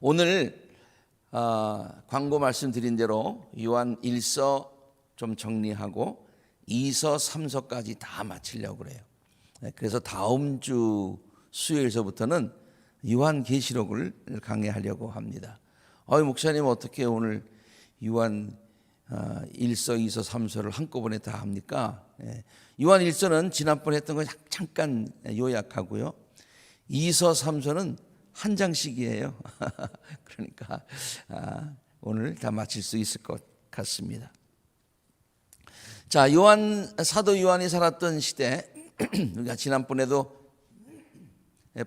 오늘 광고 말씀드린 대로 요한 1서 좀 정리하고 2서 3서까지 다 마치려고 그래요. 그래서 다음 주 수요일서부터는 요한계시록을 강의하려고 합니다. 목사님 어떻게 오늘 요한 1서, 2서, 3서를 한꺼번에 다 합니까? 요한 1서는 지난번에 했던 거 잠깐 요약하고요. 2서, 3서는 한 장씩이에요. 그러니까 오늘 다 마칠 수 있을 것 같습니다. 자, 사도 요한이 살았던 시대, 우리가 지난번에도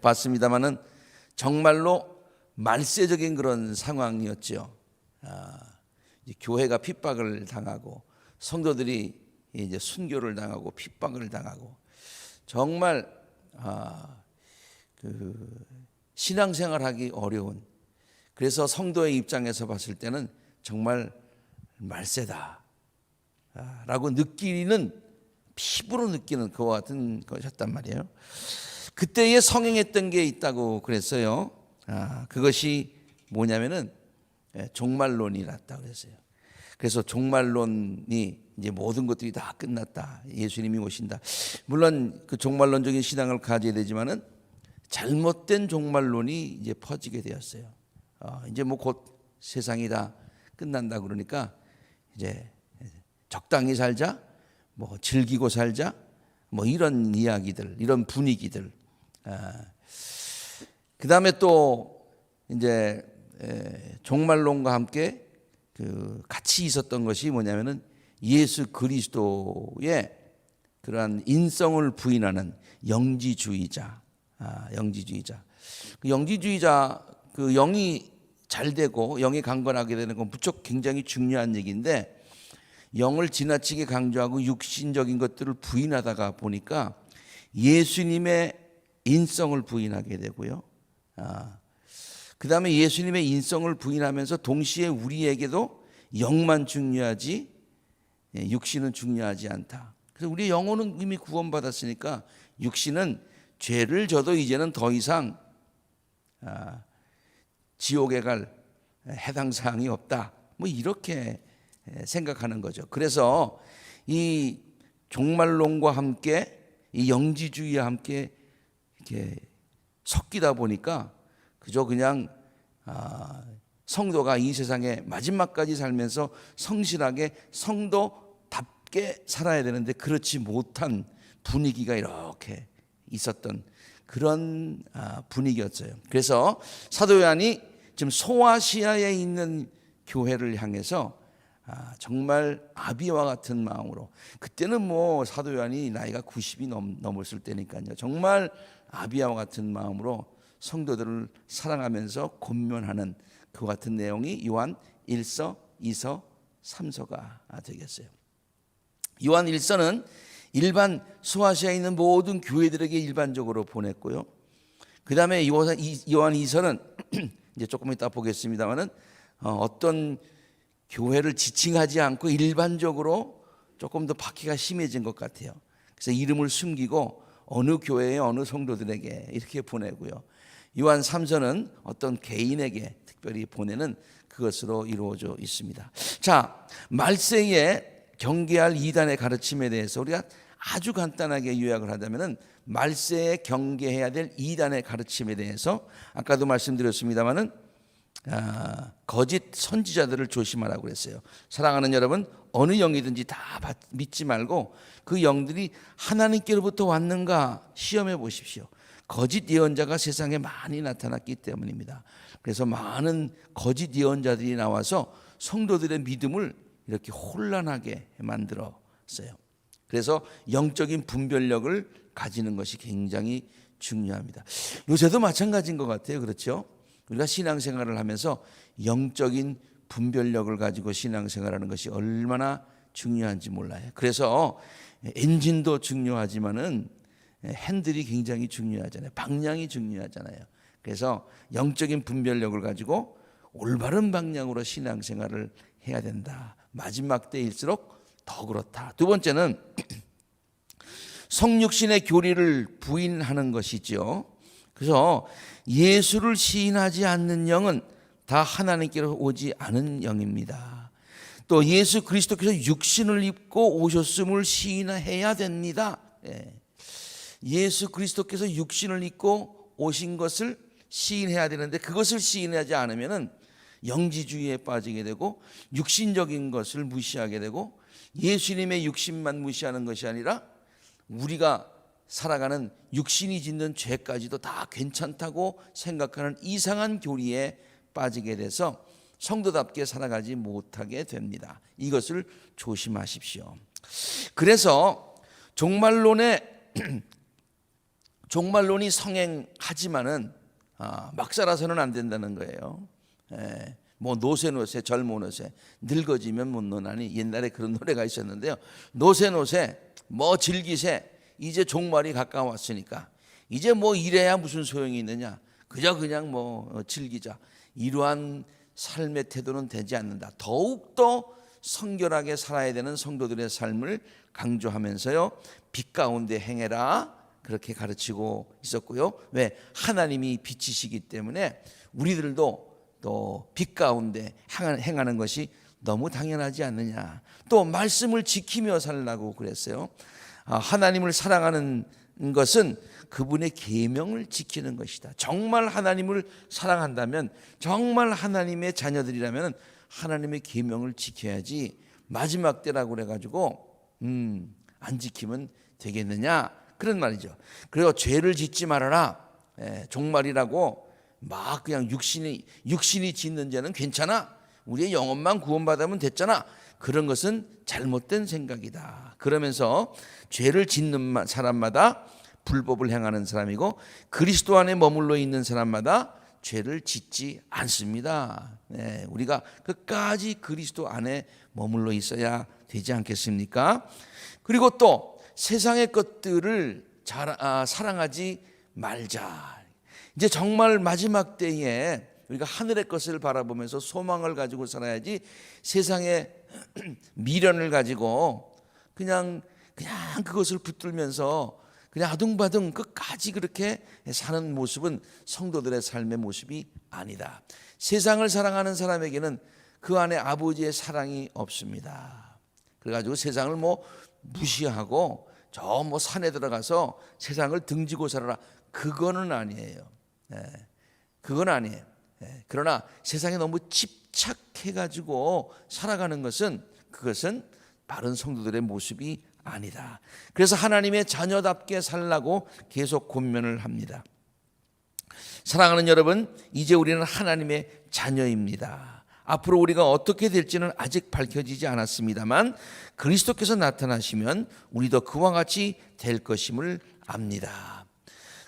봤습니다만은 정말로 말세적인 그런 상황이었죠. 교회가 핍박을 당하고 성도들이 이제 순교를 당하고 핍박을 당하고 정말 신앙생활하기 어려운, 그래서 성도의 입장에서 봤을 때는 정말 말세다 라고 피부로 느끼는 그와 같은 것이었단 말이에요. 그때에 성행했던 게 있다고 그랬어요. 그것이 뭐냐면은 종말론이랐다고 그랬어요. 그래서 종말론이 이제 모든 것들이 다 끝났다, 예수님이 오신다. 물론 그 종말론적인 신앙을 가져야 되지만은 잘못된 종말론이 이제 퍼지게 되었어요. 이제 뭐 곧 세상이 다 끝난다 그러니까 이제 적당히 살자, 뭐 즐기고 살자, 뭐 이런 이야기들, 이런 분위기들. 그 다음에 또 이제 종말론과 함께 같이 있었던 것이 뭐냐면은 예수 그리스도의 그러한 인성을 부인하는 영지주의자. 그 영지주의자, 그 영이 잘 되고 영이 강건하게 되는 건 무척 굉장히 중요한 얘기인데, 영을 지나치게 강조하고 육신적인 것들을 부인하다가 보니까 예수님의 인성을 부인하게 되고요. 그 다음에 예수님의 인성을 부인하면서 동시에 우리에게도 영만 중요하지 육신은 중요하지 않다. 그래서 우리 영혼은 이미 구원받았으니까 육신은 죄를 져도 이제는 더 이상 지옥에 갈 해당 사항이 없다, 뭐 이렇게 생각하는 거죠. 그래서 이 종말론과 함께 이 영지주의와 함께 이렇게 섞이다 보니까 그저 그냥 성도가 이 세상에 마지막까지 살면서 성실하게 성도답게 살아야 되는데 그렇지 못한 분위기가 이렇게 있었던 그런 분위기였어요. 그래서 사도 요한이 지금 소아시아에 있는 교회를 향해서 정말 아비와 같은 마음으로, 그때는 뭐 사도 요한이 나이가 90이 넘었을 때니까요, 정말 아비와 같은 마음으로 성도들을 사랑하면서 권면하는 그 같은 내용이 요한 1서, 2서, 3서가 되겠어요. 요한 1서는 일반 소아시아에 있는 모든 교회들에게 일반적으로 보냈고요. 그 다음에 요한 2서는 이제 조금 이따 보겠습니다만은 어떤 교회를 지칭하지 않고 일반적으로 조금 더 박해가 심해진 것 같아요. 그래서 이름을 숨기고 어느 교회에 어느 성도들에게 이렇게 보내고요. 요한 3서는 어떤 개인에게 특별히 보내는 그것으로 이루어져 있습니다. 자, 말세에 경계할 이단의 가르침에 대해서 우리가 아주 간단하게 요약을 하자면은 말세에 경계해야 될 이단의 가르침에 대해서 아까도 말씀드렸습니다만은 거짓 선지자들을 조심하라고 그랬어요. 사랑하는 여러분, 어느 영이든지 다 믿지 말고 그 영들이 하나님께로부터 왔는가 시험해 보십시오. 거짓 예언자가 세상에 많이 나타났기 때문입니다. 그래서 많은 거짓 예언자들이 나와서 성도들의 믿음을 이렇게 혼란하게 만들었어요. 그래서 영적인 분별력을 가지는 것이 굉장히 중요합니다. 요새도 마찬가지인 것 같아요. 그렇죠? 우리가 신앙생활을 하면서 영적인 분별력을 가지고 신앙생활하는 것이 얼마나 중요한지 몰라요. 그래서 엔진도 중요하지만은 핸들이 굉장히 중요하잖아요. 방향이 중요하잖아요. 그래서 영적인 분별력을 가지고 올바른 방향으로 신앙생활을 해야 된다. 마지막 때일수록 더 그렇다. 두 번째는 성육신의 교리를 부인하는 것이죠. 그래서 예수를 시인하지 않는 영은 다 하나님께로 오지 않은 영입니다. 또 예수 그리스도께서 육신을 입고 오셨음을 시인해야 됩니다. 예수 그리스도께서 육신을 입고 오신 것을 시인해야 되는데, 그것을 시인하지 않으면은 영지주의에 빠지게 되고 육신적인 것을 무시하게 되고, 예수님의 육신만 무시하는 것이 아니라 우리가 살아가는 육신이 짓는 죄까지도 다 괜찮다고 생각하는 이상한 교리에 빠지게 돼서 성도답게 살아가지 못하게 됩니다. 이것을 조심하십시오. 그래서 종말론이 성행하지만은 막 살아서는 안 된다는 거예요. 뭐 노세 젊은 노세 늙어지면 못 노나니, 옛날에 그런 노래가 있었는데요. 노세 뭐 즐기세, 이제 종말이 가까웠으니까 이제 뭐 이래야 무슨 소용이 있느냐, 그냥 뭐 즐기자, 이러한 삶의 태도는 되지 않는다. 더욱더 성결하게 살아야 되는 성도들의 삶을 강조하면서요, 빛 가운데 행해라, 그렇게 가르치고 있었고요. 왜? 하나님이 빛이시기 때문에 우리들도 또 빛 가운데 행하는 것이 너무 당연하지 않느냐. 또 말씀을 지키며 살라고 그랬어요. 하나님을 사랑하는 것은 그분의 계명을 지키는 것이다. 정말 하나님을 사랑한다면, 정말 하나님의 자녀들이라면 하나님의 계명을 지켜야지, 마지막 때라고 그래가지고 안 지키면 되겠느냐, 그런 말이죠. 그리고 죄를 짓지 말아라, 종말이라고 막 그냥 육신이 짓는 죄는 괜찮아, 우리의 영혼만 구원받으면 됐잖아, 그런 것은 잘못된 생각이다. 그러면서 죄를 짓는 사람마다 불법을 행하는 사람이고, 그리스도 안에 머물러 있는 사람마다 죄를 짓지 않습니다. 우리가 끝까지 그리스도 안에 머물러 있어야 되지 않겠습니까? 그리고 또 세상의 것들을 사랑하지 말자. 이제 정말 마지막 때에 우리가 하늘의 것을 바라보면서 소망을 가지고 살아야지, 세상의 미련을 가지고 그냥 그것을 붙들면서 그냥 아둥바둥 끝까지 그렇게 사는 모습은 성도들의 삶의 모습이 아니다. 세상을 사랑하는 사람에게는 그 안에 아버지의 사랑이 없습니다. 그래가지고 세상을 뭐 무시하고 저 뭐 산에 들어가서 세상을 등지고 살아라, 그거는 아니에요. 그건 아니에요. 그러나 세상에 너무 집착해가지고 살아가는 것은, 그것은 바른 성도들의 모습이 아니다. 그래서 하나님의 자녀답게 살라고 계속 권면을 합니다. 사랑하는 여러분, 이제 우리는 하나님의 자녀입니다. 앞으로 우리가 어떻게 될지는 아직 밝혀지지 않았습니다만, 그리스도께서 나타나시면 우리도 그와 같이 될 것임을 압니다.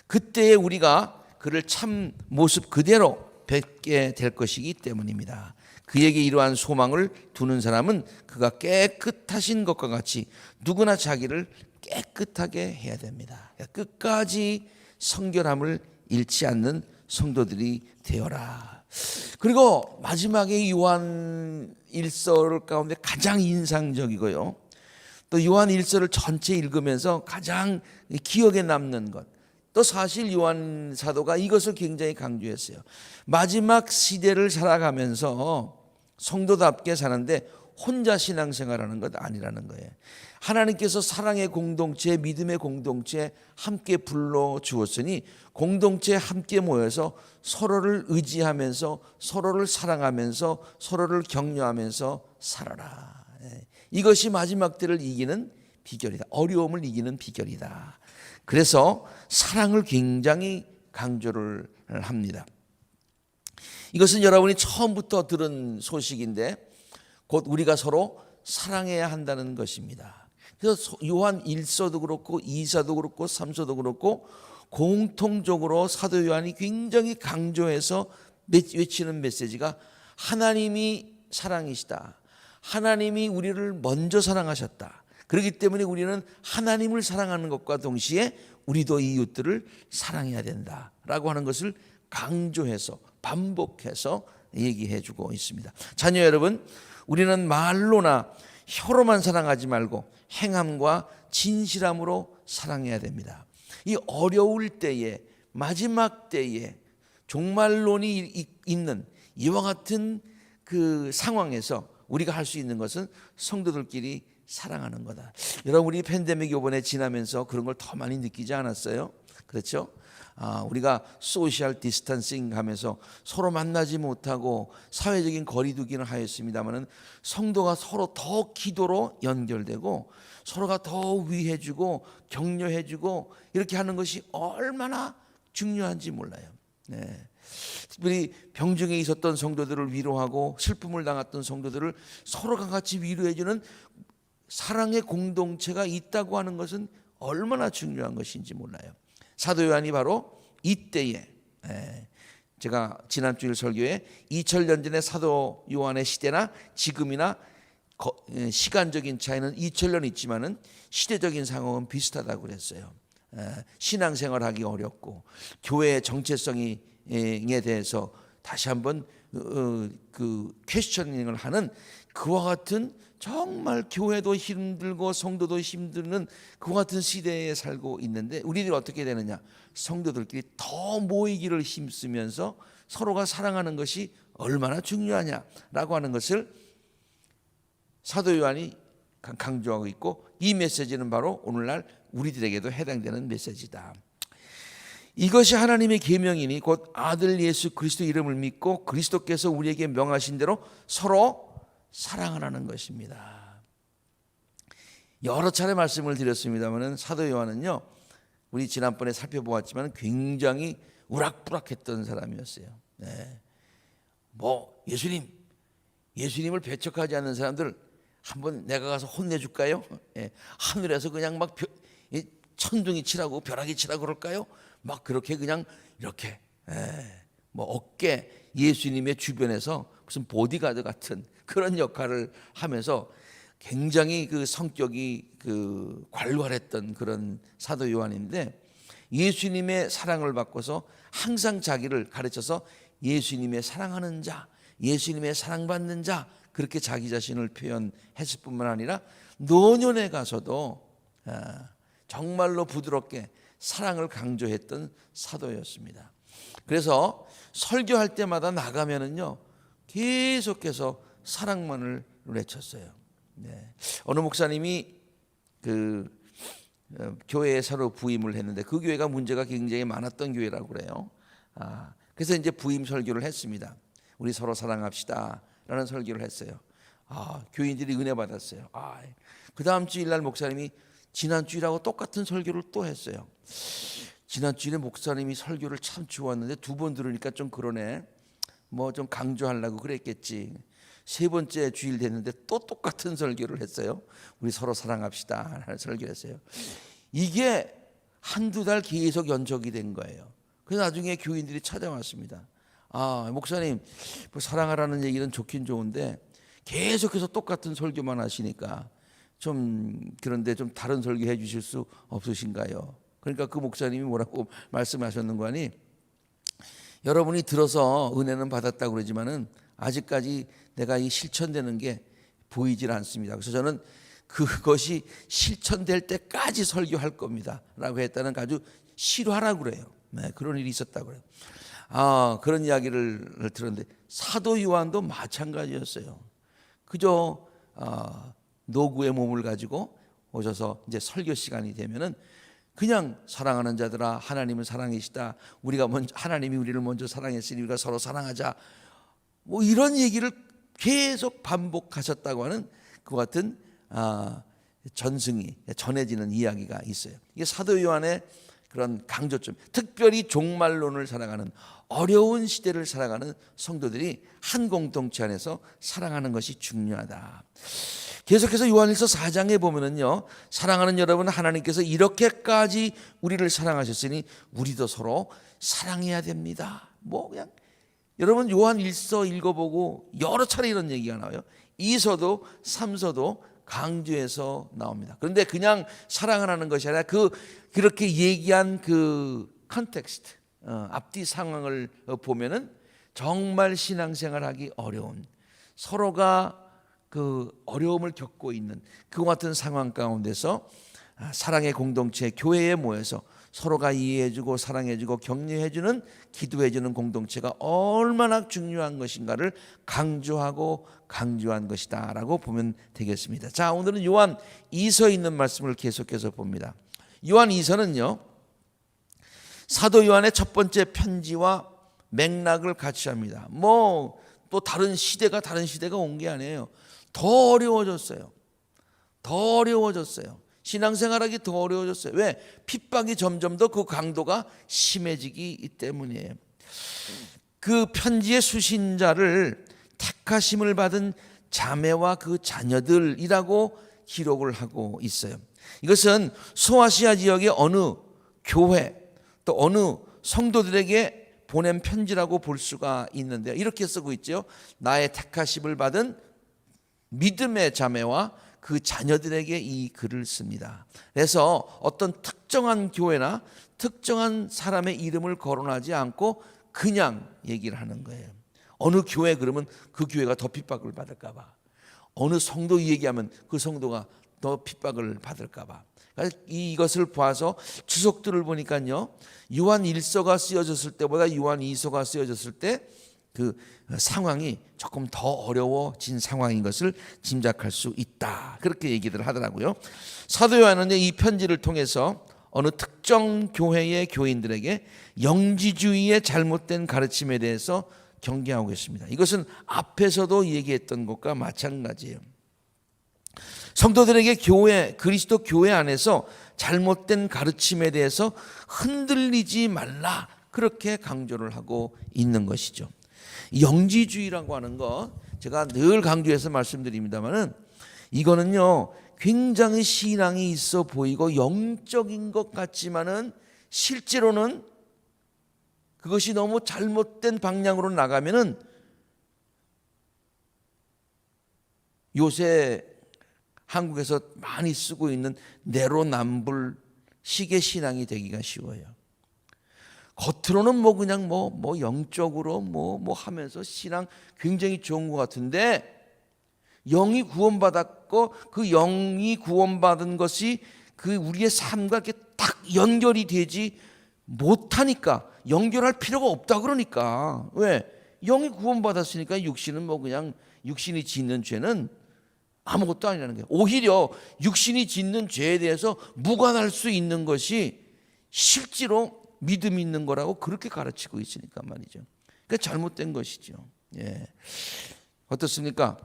그때에 우리가 그를 참 모습 그대로 뵙게 될 것이기 때문입니다. 그에게 이러한 소망을 두는 사람은 그가 깨끗하신 것과 같이 누구나 자기를 깨끗하게 해야 됩니다. 끝까지 성결함을 잃지 않는 성도들이 되어라. 그리고 마지막에 요한 1서 가운데 가장 인상적이고요, 또 요한 1서를 전체 읽으면서 가장 기억에 남는 것, 또 사실 요한 사도가 이것을 굉장히 강조했어요. 마지막 시대를 살아가면서 성도답게 사는데 혼자 신앙생활하는 것 아니라는 거예요. 하나님께서 사랑의 공동체, 믿음의 공동체 함께 불러주었으니 공동체에 함께 모여서 서로를 의지하면서, 서로를 사랑하면서, 서로를 격려하면서 살아라. 이것이 마지막 때를 이기는 비결이다. 어려움을 이기는 비결이다. 그래서 사랑을 굉장히 강조를 합니다. 이것은 여러분이 처음부터 들은 소식인데, 곧 우리가 서로 사랑해야 한다는 것입니다. 그래서 요한 1서도 그렇고 2서도 그렇고 3서도 그렇고 공통적으로 사도 요한이 굉장히 강조해서 외치는 메시지가 하나님이 사랑이시다. 하나님이 우리를 먼저 사랑하셨다. 그렇기 때문에 우리는 하나님을 사랑하는 것과 동시에 우리도 이웃들을 사랑해야 된다라고 하는 것을 강조해서 반복해서 얘기해 주고 있습니다. 자녀 여러분, 우리는 말로나 혀로만 사랑하지 말고 행함과 진실함으로 사랑해야 됩니다. 이 어려울 때에, 마지막 때에, 종말론이 있는 이와 같은 그 상황에서 우리가 할 수 있는 것은 성도들끼리 사랑하는 거다. 여러분, 우리 팬데믹 이번에 지나면서 그런 걸 더 많이 느끼지 않았어요? 그렇죠? 우리가 소셜 디스턴싱 하면서 서로 만나지 못하고 사회적인 거리두기는 하였습니다마는 성도가 서로 더 기도로 연결되고 서로가 더 위해주고 격려해주고 이렇게 하는 것이 얼마나 중요한지 몰라요. 네. 특별히 병중에 있었던 성도들을 위로하고 슬픔을 당했던 성도들을 서로가 같이 위로해주는 사랑의 공동체가 있다고 하는 것은 얼마나 중요한 것인지 몰라요. 사도 요한이 바로 이때에, 제가 지난 주일 설교에 2000년 전의 사도 요한의 시대나 지금이나 시간적인 차이는 2000년 있지만은 시대적인 상황은 비슷하다고 그랬어요. 신앙생활하기 어렵고 교회의 정체성에 대해서 다시 한번 그 퀘스처닝을 하는 그와 같은 정말 교회도 힘들고 성도도 힘드는 그와 같은 시대에 살고 있는데 우리들이 어떻게 되느냐? 성도들끼리 더 모이기를 힘쓰면서 서로가 사랑하는 것이 얼마나 중요하냐라고 하는 것을 사도 요한이 강조하고 있고, 이 메시지는 바로 오늘날 우리들에게도 해당되는 메시지다. 이것이 하나님의 계명이니 곧 아들 예수 그리스도 이름을 믿고 그리스도께서 우리에게 명하신 대로 서로 사랑하라는 것입니다. 여러 차례 말씀을 드렸습니다마는 사도 요한은요, 우리 지난번에 살펴보았지만 굉장히 우락부락했던 사람이었어요. 네. 뭐 예수님을 배척하지 않는 사람들 한번 내가 가서 혼내줄까요? 하늘에서 그냥 막 천둥이 치라고 벼락이 치라고 그럴까요? 막 그렇게 그냥 이렇게 뭐 어깨 예수님의 주변에서 무슨 보디가드 같은 그런 역할을 하면서 굉장히 그 성격이 그 괄괄했던 그런 사도 요한인데, 예수님의 사랑을 받고서 항상 자기를 가르쳐서 예수님의 사랑하는 자, 예수님의 사랑받는 자, 그렇게 자기 자신을 표현했을 뿐만 아니라 노년에 가서도 정말로 부드럽게 사랑을 강조했던 사도였습니다. 그래서 설교할 때마다 나가면은요 계속해서 사랑만을 외쳤어요. 네. 어느 목사님이 그 교회에 새로 부임을 했는데 그 교회가 문제가 굉장히 많았던 교회라고 그래요. 그래서 이제 부임 설교를 했습니다. 우리 서로 사랑합시다라는 설교를 했어요. 교인들이 은혜 받았어요. 그 다음 주일날 목사님이 지난 주일하고 똑같은 설교를 또 했어요. 지난 주일에 목사님이 설교를 참 좋았는데 두 번 들으니까 좀 그러네. 뭐 좀 강조하려고 그랬겠지. 세 번째 주일 됐는데 또 똑같은 설교를 했어요. 우리 서로 사랑합시다 하는 설교를 했어요. 이게 한두 달 계속 연속이 된 거예요. 그래서 나중에 교인들이 찾아왔습니다. 목사님, 뭐 사랑하라는 얘기는 좋긴 좋은데 계속해서 똑같은 설교만 하시니까 좀 그런데 좀 다른 설교 해 주실 수 없으신가요? 그러니까 그 목사님이 뭐라고 말씀하셨는 거 아니? 여러분이 들어서 은혜는 받았다고 그러지만은 아직까지 내가 이 실천되는 게 보이질 않습니다. 그래서 저는 그것이 실천될 때까지 설교할 겁니다 라고 했다는 아주 실화라고 그래요. 네, 그런 일이 있었다고 그래요. 그런 이야기를 들었는데 사도 요한도 마찬가지였어요. 그저 노구의 몸을 가지고 오셔서 이제 설교 시간이 되면은 그냥 사랑하는 자들아 하나님은 사랑이시다. 우리가 먼저 하나님이 우리를 먼저 사랑했으니 우리가 서로 사랑하자. 뭐 이런 얘기를 계속 반복하셨다고 하는 그 같은 전승이 전해지는 이야기가 있어요. 이게 사도 요한의 그런 강조점, 특별히 종말론을 살아가는 어려운 시대를 살아가는 성도들이 한 공동체 안에서 사랑하는 것이 중요하다. 계속해서 요한일서 4장에 보면은요, 사랑하는 여러분, 하나님께서 이렇게까지 우리를 사랑하셨으니 우리도 서로 사랑해야 됩니다. 뭐 그냥 여러분 요한일서 읽어보고 여러 차례 이런 얘기가 나와요. 2서도 3서도 강조해서 나옵니다. 그런데 그냥 사랑을 하는 것이 아니라 그렇게 얘기한 그 컨텍스트, 앞뒤 상황을 보면은 정말 신앙생활하기 어려운, 서로가 그 어려움을 겪고 있는 그 같은 상황 가운데서 사랑의 공동체 교회에 모여서 서로가 이해해주고 사랑해주고 격려해주는 기도해주는 공동체가 얼마나 중요한 것인가를 강조한 것이다 라고 보면 되겠습니다. 자, 오늘은 요한 2서에 있는 말씀을 계속해서 봅니다. 요한 2서는요 사도 요한의 첫 번째 편지와 맥락을 같이 합니다. 뭐 또 다른 시대가 온 게 아니에요. 더 어려워졌어요. 신앙생활하기 더 어려워졌어요. 왜? 핍박이 점점 더 그 강도가 심해지기 때문이에요. 그 편지의 수신자를 택하심을 받은 자매와 그 자녀들이라고 기록을 하고 있어요. 이것은 소아시아 지역의 어느 교회 또 어느 성도들에게 보낸 편지라고 볼 수가 있는데요. 이렇게 쓰고 있죠. 나의 택하심을 받은 믿음의 자매와 그 자녀들에게 이 글을 씁니다. 그래서 어떤 특정한 교회나 특정한 사람의 이름을 거론하지 않고 그냥 얘기를 하는 거예요. 어느 교회 그러면 그 교회가 더 핍박을 받을까 봐. 어느 성도 얘기하면 그 성도가 더 핍박을 받을까 봐. 이것을 봐서 주석들을 보니까요. 요한 1서가 쓰여졌을 때보다 요한 2서가 쓰여졌을 때 그 상황이 조금 더 어려워진 상황인 것을 짐작할 수 있다. 그렇게 얘기들 하더라고요. 사도 요한은 이 편지를 통해서 어느 특정 교회의 교인들에게 영지주의의 잘못된 가르침에 대해서 경계하고 있습니다. 이것은 앞에서도 얘기했던 것과 마찬가지예요. 성도들에게 그리스도 교회 안에서 잘못된 가르침에 대해서 흔들리지 말라 그렇게 강조를 하고 있는 것이죠. 영지주의라고 하는 것 제가 늘 강조해서 말씀드립니다만은 이거는요 굉장히 신앙이 있어 보이고 영적인 것 같지만은 실제로는 그것이 너무 잘못된 방향으로 나가면은 요새 한국에서 많이 쓰고 있는 내로남불식의 신앙이 되기가 쉬워요. 겉으로는 뭐 그냥 뭐 영적으로 뭐 하면서 신앙 굉장히 좋은 것 같은데 영이 구원받았고 그 영이 구원받은 것이 그 우리의 삶과 이렇게 딱 연결이 되지 못하니까 연결할 필요가 없다 그러니까 왜? 영이 구원받았으니까 육신은 뭐 그냥 육신이 짓는 죄는 아무것도 아니라는 거예요. 오히려 육신이 짓는 죄에 대해서 무관할 수 있는 것이 실제로 믿음이 있는 거라고 그렇게 가르치고 있으니까 말이죠. 그러니까 잘못된 것이죠. 예. 어떻습니까?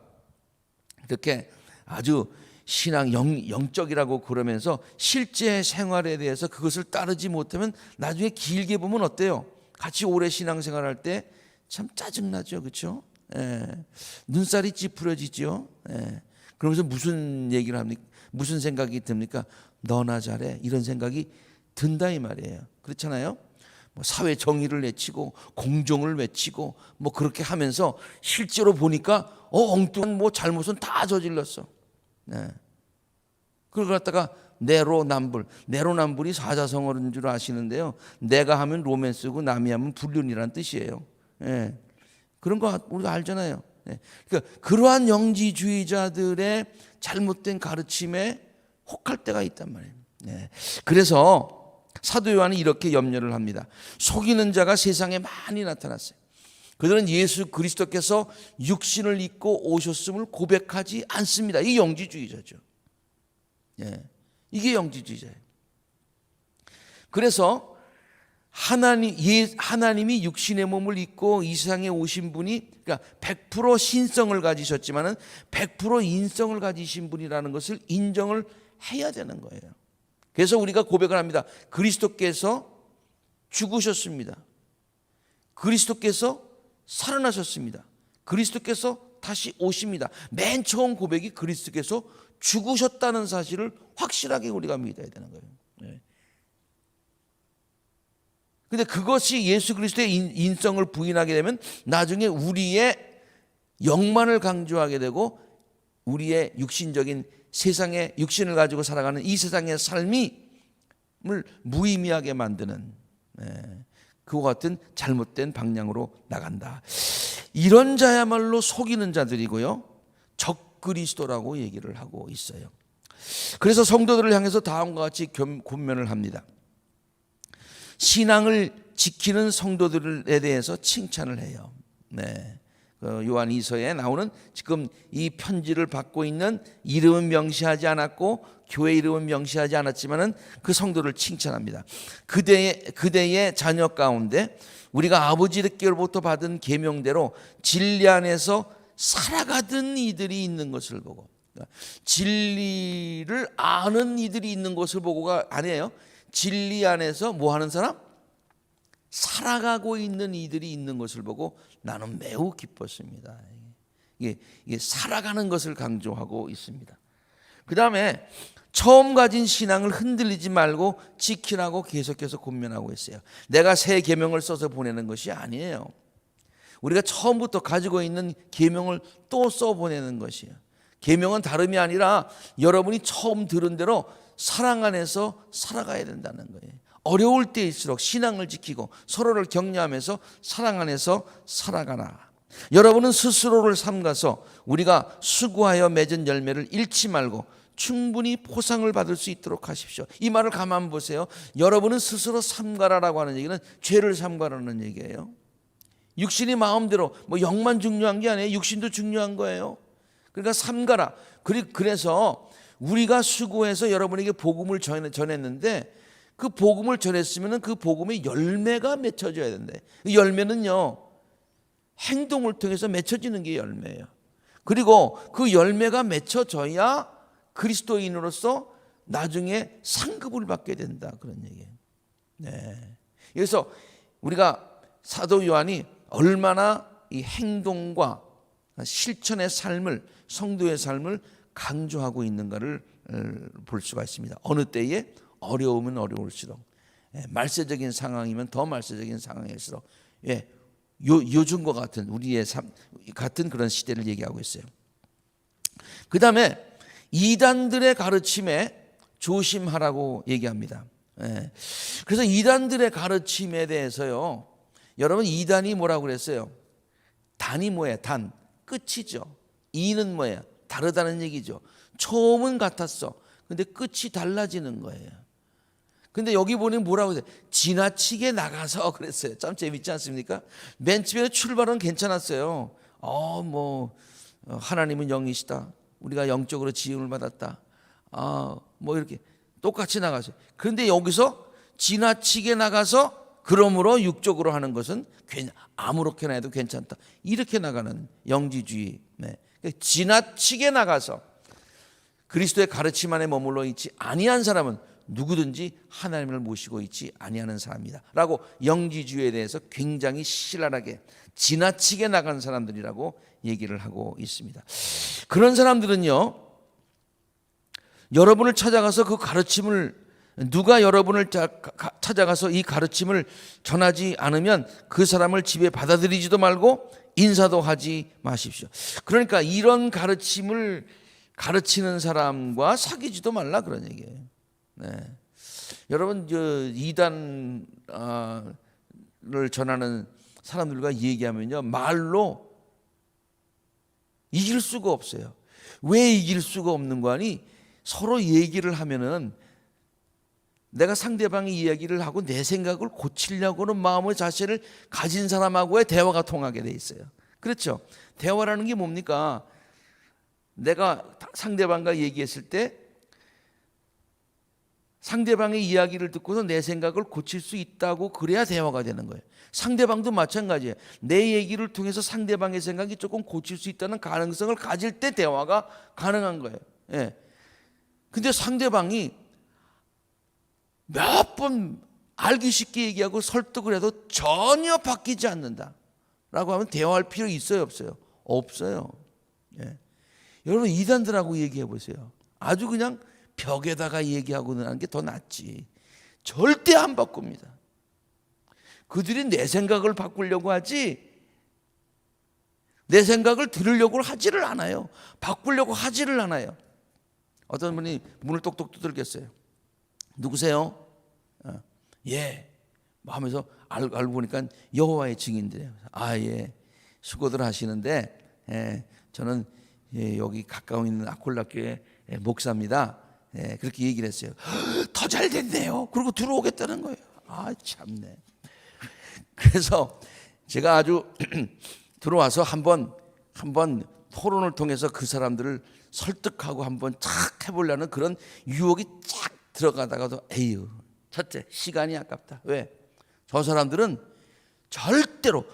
이렇게 아주 신앙 영적이라고 그러면서 실제 생활에 대해서 그것을 따르지 못하면 나중에 길게 보면 어때요? 같이 오래 신앙생활할 때 참 짜증나죠. 그렇죠? 예. 눈살이 찌푸려지죠. 예. 그러면서 무슨 얘기를 합니까? 무슨 생각이 듭니까? 너나 잘해. 이런 생각이 든다 이 말이에요. 그렇잖아요? 뭐 사회 정의를 외치고 공정을 외치고 뭐 그렇게 하면서 실제로 보니까 엉뚱한 뭐 잘못은 다 저질렀어. 네. 그걸 갖다가 내로남불이 사자성어인 줄 아시는데요. 내가 하면 로맨스고 남이 하면 불륜이라는 뜻이에요. 네. 그런 거 우리가 알잖아요. 네. 그러니까 그러한 영지주의자들의 잘못된 가르침에 혹할 때가 있단 말이에요. 네. 그래서 사도 요한은 이렇게 염려를 합니다. 속이는 자가 세상에 많이 나타났어요. 그들은 예수 그리스도께서 육신을 입고 오셨음을 고백하지 않습니다. 이게 영지주의자죠. 예, 이게 영지주의자예요. 그래서 하나님이 육신의 몸을 입고 이 세상에 오신 분이 그러니까 100% 신성을 가지셨지만은 100% 인성을 가지신 분이라는 것을 인정을 해야 되는 거예요. 그래서 우리가 고백을 합니다. 그리스도께서 죽으셨습니다. 그리스도께서 살아나셨습니다. 그리스도께서 다시 오십니다. 맨 처음 고백이 그리스도께서 죽으셨다는 사실을 확실하게 우리가 믿어야 되는 거예요. 네. 근데 그것이 예수 그리스도의 인성을 부인하게 되면 나중에 우리의 영만을 강조하게 되고 우리의 육신적인 세상의 육신을 가지고 살아가는 이 세상의 삶을 무의미하게 만드는 그와 같은 잘못된 방향으로 나간다. 이런 자야말로 속이는 자들이고요. 적그리스도라고 얘기를 하고 있어요. 그래서 성도들을 향해서 다음과 같이 권면을 합니다. 신앙을 지키는 성도들에 대해서 칭찬을 해요. 요한 2서에 나오는 지금 이 편지를 받고 있는 이름은 명시하지 않았고 교회 이름은 명시하지 않았지만은 그 성도를 칭찬합니다. 그대의 자녀 가운데 우리가 아버지께로부터 받은 계명대로 진리 안에서 살아가던 이들이 있는 것을 보고, 진리를 아는 이들이 있는 것을 보고가 아니에요. 진리 안에서 뭐 하는 사람? 살아가고 있는 이들이 있는 것을 보고 나는 매우 기뻤습니다. 이게 살아가는 것을 강조하고 있습니다. 그 다음에 처음 가진 신앙을 흔들리지 말고 지키라고 계속해서 권면하고 있어요. 내가 새 계명을 써서 보내는 것이 아니에요. 우리가 처음부터 가지고 있는 계명을 또 써 보내는 것이에요. 계명은 다름이 아니라 여러분이 처음 들은 대로 사랑 안에서 살아가야 된다는 거예요. 어려울 때일수록 신앙을 지키고 서로를 격려하면서 사랑 안에서 살아가라. 여러분은 스스로를 삼가서 우리가 수고하여 맺은 열매를 잃지 말고 충분히 포상을 받을 수 있도록 하십시오. 이 말을 가만 보세요. 여러분은 스스로 삼가라라고 하는 얘기는 죄를 삼가라는 얘기예요. 육신이 마음대로 뭐 영만 중요한 게 아니에요. 육신도 중요한 거예요. 그러니까 삼가라. 그래서 우리가 수고해서 여러분에게 복음을 전했는데 그 복음을 전했으면 그 복음의 열매가 맺혀져야 된대. 그 열매는요, 행동을 통해서 맺혀지는 게 열매예요. 그리고 그 열매가 맺혀져야 그리스도인으로서 나중에 상급을 받게 된다, 그런 얘기예요. 그래서 우리가 사도 요한이 얼마나 이 행동과 실천의 삶을, 성도의 삶을 강조하고 있는가를 볼 수가 있습니다. 어느 때에 어려우면 어려울수록, 말세적인 상황이면 더 말세적인 상황일수록, 요즘과 같은 우리의 삶 같은 그런 시대를 얘기하고 있어요. 그 다음에 이단들의 가르침에 조심하라고 얘기합니다. 그래서 이단들의 가르침에 대해서요, 여러분 이단이 뭐라고 그랬어요? 단이 뭐예요? 단, 끝이죠. 이는 뭐예요? 다르다는 얘기죠. 처음은 같았어. 근데 끝이 달라지는 거예요. 근데 여기 보니 뭐라고 해요? 지나치게 나가서 그랬어요. 참 재밌지 않습니까? 맨 처음에 출발은 괜찮았어요. 하나님은 영이시다. 우리가 영적으로 지음을 받았다. 이렇게 똑같이 나가세요. 그런데 여기서 지나치게 나가서 그러므로 육적으로 하는 것은 아무렇게나 해도 괜찮다. 이렇게 나가는 영지주의. 지나치게 나가서 그리스도의 가르침 안에 머물러 있지 아니한 사람은 누구든지 하나님을 모시고 있지 아니하는 사람이다 라고 영지주의에 대해서 굉장히 신랄하게 지나치게 나간 사람들이라고 얘기를 하고 있습니다. 그런 사람들은요, 여러분을 찾아가서 그 가르침을, 누가 여러분을 찾아가서 이 가르침을 전하지 않으면 그 사람을 집에 받아들이지도 말고 인사도 하지 마십시오. 그러니까 이런 가르침을 가르치는 사람과 사귀지도 말라, 그런 얘기예요. 여러분, 이단을 전하는 사람들과 얘기하면요, 말로 이길 수가 없어요. 왜 이길 수가 없는 거 아니? 서로 얘기를 하면은 내가 상대방의 이야기를 하고 내 생각을 고치려고 하는 마음의 자세를 가진 사람하고의 대화가 통하게 돼 있어요. 그렇죠? 대화라는 게 뭡니까? 내가 상대방과 얘기했을 때 상대방의 이야기를 듣고서 내 생각을 고칠 수 있다고, 그래야 대화가 되는 거예요. 상대방도 마찬가지예요. 내 얘기를 통해서 상대방의 생각이 조금 고칠 수 있다는 가능성을 가질 때 대화가 가능한 거예요. 근데 상대방이 몇 번 알기 쉽게 얘기하고 설득을 해도 전혀 바뀌지 않는다 라고 하면 대화할 필요 있어요, 없어요? 없어요. 여러분, 이단들하고 얘기해 보세요. 아주 그냥 벽에다가 얘기하고 하는 게 더 낫지. 절대 안 바꿉니다. 그들이 내 생각을 바꾸려고 하지 내 생각을 들으려고 하지를 않아요. 바꾸려고 하지를 않아요. 어떤 분이 문을 똑똑 두들겼어요. 누구세요? 예. 하면서 알고 보니까 여호와의 증인들이에요. 예. 수고들 하시는데, 저는 여기 가까운 있는 아콜라교회 목사입니다. 그렇게 얘기를 했어요. 더 잘 됐네요. 그리고 들어오겠다는 거예요. 아 참네. 그래서 제가 아주 들어와서 한번 토론을 통해서 그 사람들을 설득하고 한번 탁 해보려는 그런 유혹이 쫙 들어가다가도 에휴, 첫째 시간이 아깝다. 왜? 저 사람들은 절대로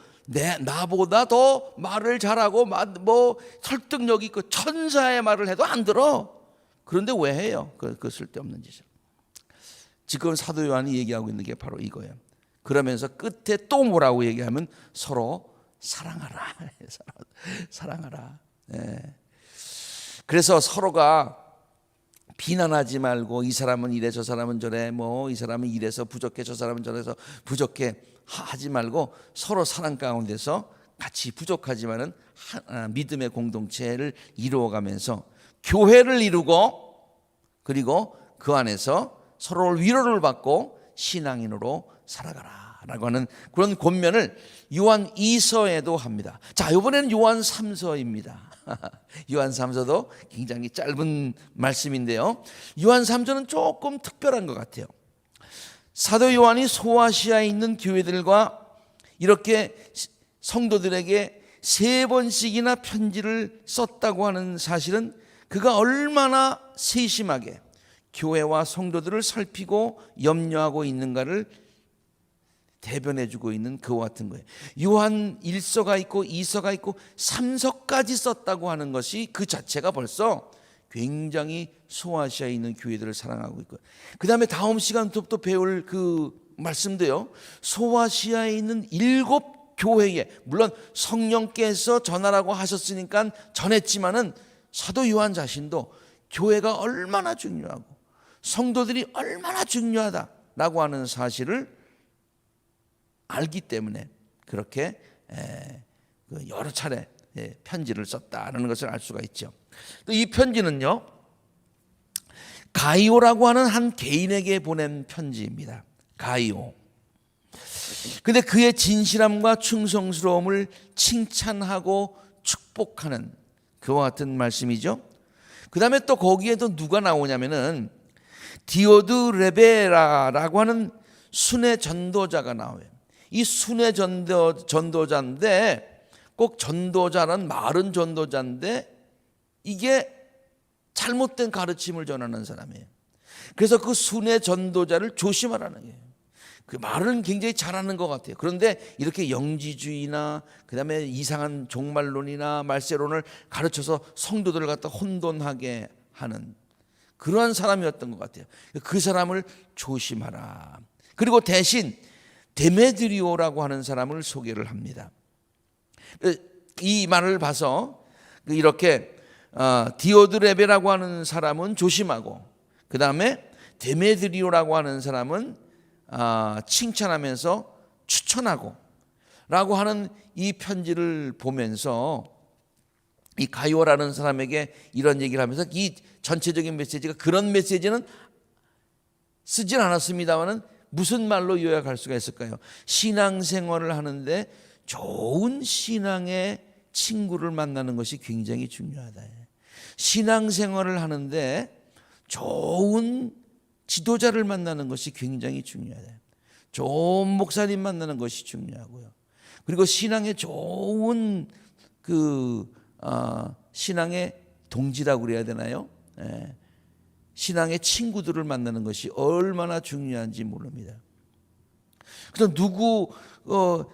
나보다 더 말을 잘하고 뭐 설득력 있고 천사의 말을 해도 안 들어. 그런데 왜 해요? 그 쓸데없는 짓을. 지금 사도 요한이 얘기하고 있는 게 바로 이거예요. 그러면서 끝에 또 뭐라고 얘기하면 서로 사랑하라. 사랑하라. 네. 그래서 서로가 비난하지 말고 이 사람은 이래 저 사람은 저래 뭐 이 사람은 이래서 부족해 저 사람은 저래서 부족해 하지 말고 서로 사랑 가운데서 같이 부족하지만은 믿음의 공동체를 이루어가면서 교회를 이루고 그리고 그 안에서 서로 위로를 받고 신앙인으로 살아가라라고 하는 그런 권면을 요한 2서에도 합니다. 자, 이번에는 요한 3서입니다. 요한 3서도 굉장히 짧은 말씀인데요. 요한 3서는 조금 특별한 것 같아요. 사도 요한이 소아시아에 있는 교회들과 이렇게 성도들에게 3번씩이나 편지를 썼다고 하는 사실은 그가 얼마나 세심하게 교회와 성도들을 살피고 염려하고 있는가를 대변해주고 있는 그와 같은 거예요. 요한 1서가 있고 2서가 있고 3서까지 썼다고 하는 것이 그 자체가 벌써 굉장히 소아시아에 있는 교회들을 사랑하고 있고, 그 다음에 다음 시간부터 배울 그 말씀도요, 소아시아에 있는 7교회에 물론 성령께서 전하라고 하셨으니까 전했지만은 사도 요한 자신도 교회가 얼마나 중요하고 성도들이 얼마나 중요하다라고 하는 사실을 알기 때문에 그렇게 여러 차례 편지를 썼다는 것을 알 수가 있죠. 또 이 편지는요, 가이오라고 하는 한 개인에게 보낸 편지입니다. 가이오. 근데 그의 진실함과 충성스러움을 칭찬하고 축복하는 그와 같은 말씀이죠. 그 다음에 또 거기에도 누가 나오냐면은 디오드 레베라라고 하는 순회 전도자가 나와요. 이 순회 전도자인데 꼭 전도자는 말은 전도자인데 이게 잘못된 가르침을 전하는 사람이에요. 그래서 그 순회 전도자를 조심하라는 거예요. 그 말은 굉장히 잘하는 것 같아요. 그런데 이렇게 영지주의나 그다음에 이상한 종말론이나 말세론을 가르쳐서 성도들을 갖다 혼돈하게 하는 그러한 사람이었던 것 같아요. 그 사람을 조심하라. 그리고 대신 데메드리오라고 하는 사람을 소개를 합니다. 이 말을 봐서 이렇게 디오드레베라고 하는 사람은 조심하고 그 다음에 데메드리오라고 하는 사람은 칭찬하면서 추천하고 라고 하는 이 편지를 보면서 이 가이오라는 사람에게 이런 얘기를 하면서 이 전체적인 메시지가 그런 메시지는 쓰진 않았습니다만은 무슨 말로 요약할 수가 있을까요? 신앙생활을 하는데 좋은 신앙의 친구를 만나는 것이 굉장히 중요하다. 신앙생활을 하는데 좋은 지도자를 만나는 것이 굉장히 중요하다. 좋은 목사님 만나는 것이 중요하고요. 그리고 신앙에 좋은 신앙의 동지라고 그래야 되나요? 신앙의 친구들을 만나는 것이 얼마나 중요한지 모릅니다. 그래서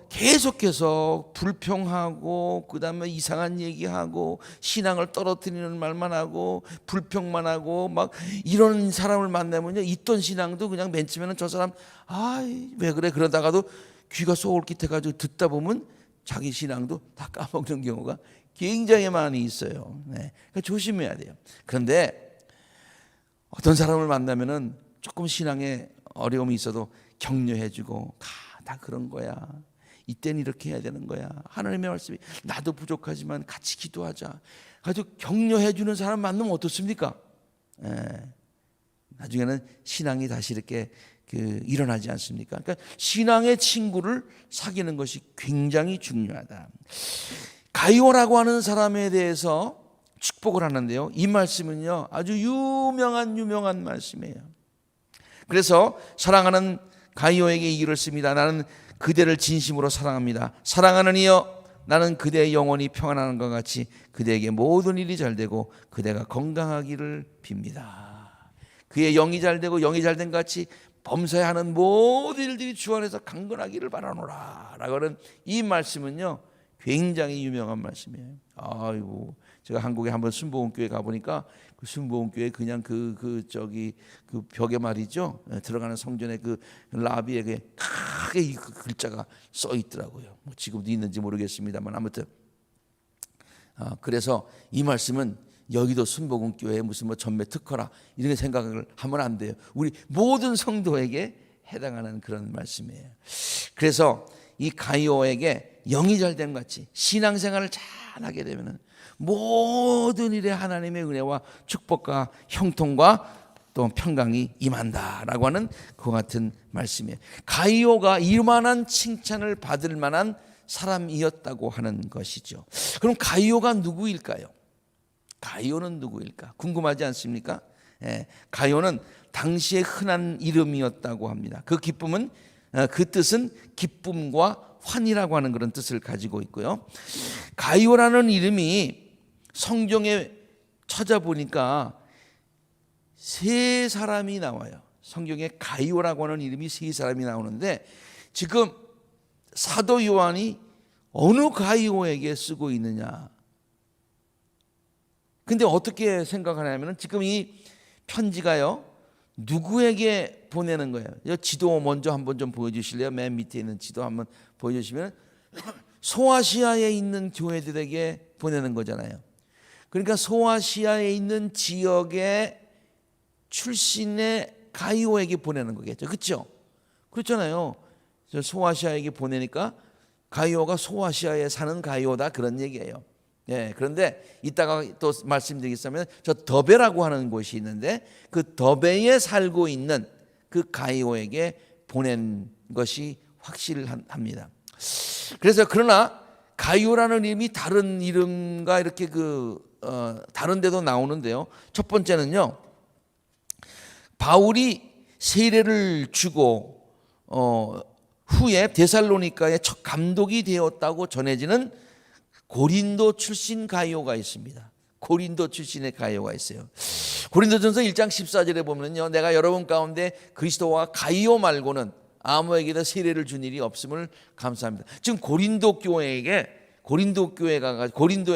계속해서 불평하고 그다음에 이상한 얘기하고 신앙을 떨어뜨리는 말만 하고 불평만 하고 막 이런 사람을 만나면요, 있던 신앙도 그냥 맨 처음에는 저 사람 왜 그래 그러다가도 귀가 소홀깃해가지고 듣다 보면 자기 신앙도 다 까먹는 경우가 굉장히 많이 있어요. 그러니까 조심해야 돼요. 그런데 어떤 사람을 만나면은 조금 신앙에 어려움이 있어도 격려해주고 다 그런 거야. 이때는 이렇게 해야 되는 거야. 하나님의 말씀이 나도 부족하지만 같이 기도하자. 가지고 격려해주는 사람 만나면 어떻습니까? 나중에는 신앙이 다시 이렇게 일어나지 않습니까? 그러니까 신앙의 친구를 사귀는 것이 굉장히 중요하다. 가이오라고 하는 사람에 대해서 축복을 하는데요, 이 말씀은요 아주 유명한 말씀이에요. 그래서 사랑하는 가이오에게 이르렀습니다. 나는 그대를 진심으로 사랑합니다. 사랑하는 이여, 나는 그대의 영혼이 평안하는 것 같이 그대에게 모든 일이 잘되고 그대가 건강하기를 빕니다. 그의 영이 잘되고 영이 잘된 것 같이 범사하는 모든 일들이 주 안에서 강건하기를 바라노라 라고 하는 이 말씀은요, 굉장히 유명한 말씀이에요. 아이고, 제가 한국에 한번 순복음교회 가보니까 그 순복음교회 그냥 그 벽에 말이죠, 들어가는 성전에 그 라비에 크게 이 글자가 써 있더라고요. 뭐 지금도 있는지 모르겠습니다만 아무튼 그래서 이 말씀은 여기도 순복음교회 무슨 뭐 전매 특허라 이런 생각을 하면 안 돼요. 우리 모든 성도에게 해당하는 그런 말씀이에요. 그래서 이 가이오에게 영이 잘됨 같이 신앙생활을 잘하게 되면은 모든 일에 하나님의 은혜와 축복과 형통과 또 평강이 임한다라고 하는 그와 같은 말씀이에요. 가이오가 이만한 칭찬을 받을 만한 사람이었다고 하는 것이죠. 그럼 가이오가 누구일까요? 가이오는 누구일까? 궁금하지 않습니까? 가이오는 당시의 흔한 이름이었다고 합니다. 그 기쁨은 그 뜻은 기쁨과 환이라고 하는 그런 뜻을 가지고 있고요. 가이오라는 이름이 성경에 찾아보니까 세 사람이 나와요. 성경에 가이오라고 하는 이름이 세 사람이 나오는데 지금 사도 요한이 어느 가이오에게 쓰고 있느냐? 근데 어떻게 생각하냐면 지금 이 편지가요, 누구에게 보내는 거예요? 지도 먼저 한번 좀 보여주실래요? 맨 밑에 있는 지도 한번 보여주시면 소아시아에 있는 교회들에게 보내는 거잖아요. 그러니까 소아시아에 있는 지역의 출신의 가이오에게 보내는 거겠죠. 그렇죠? 그렇잖아요. 소아시아에게 보내니까 가이오가 소아시아에 사는 가이오다 그런 얘기예요. 그런데 이따가 또 말씀드리겠습니다. 저 더베라고 하는 곳이 있는데 그 더베에 살고 있는 그 가이오에게 보낸 것이 확실합니다. 그래서 그러나 가이오라는 이름이 다른 이름과 이렇게 다른 데도 나오는데요. 첫 번째는요, 바울이 세례를 주고 후에 데살로니가의 첫 감독이 되었다고 전해지는 고린도 출신 가이오가 있습니다. 고린도 출신의 가이오가 있어요. 고린도전서 1장 14절에 보면요, 내가 여러분 가운데 그리스도와 가이오 말고는 아무에게도 세례를 준 일이 없음을 감사합니다. 지금 고린도에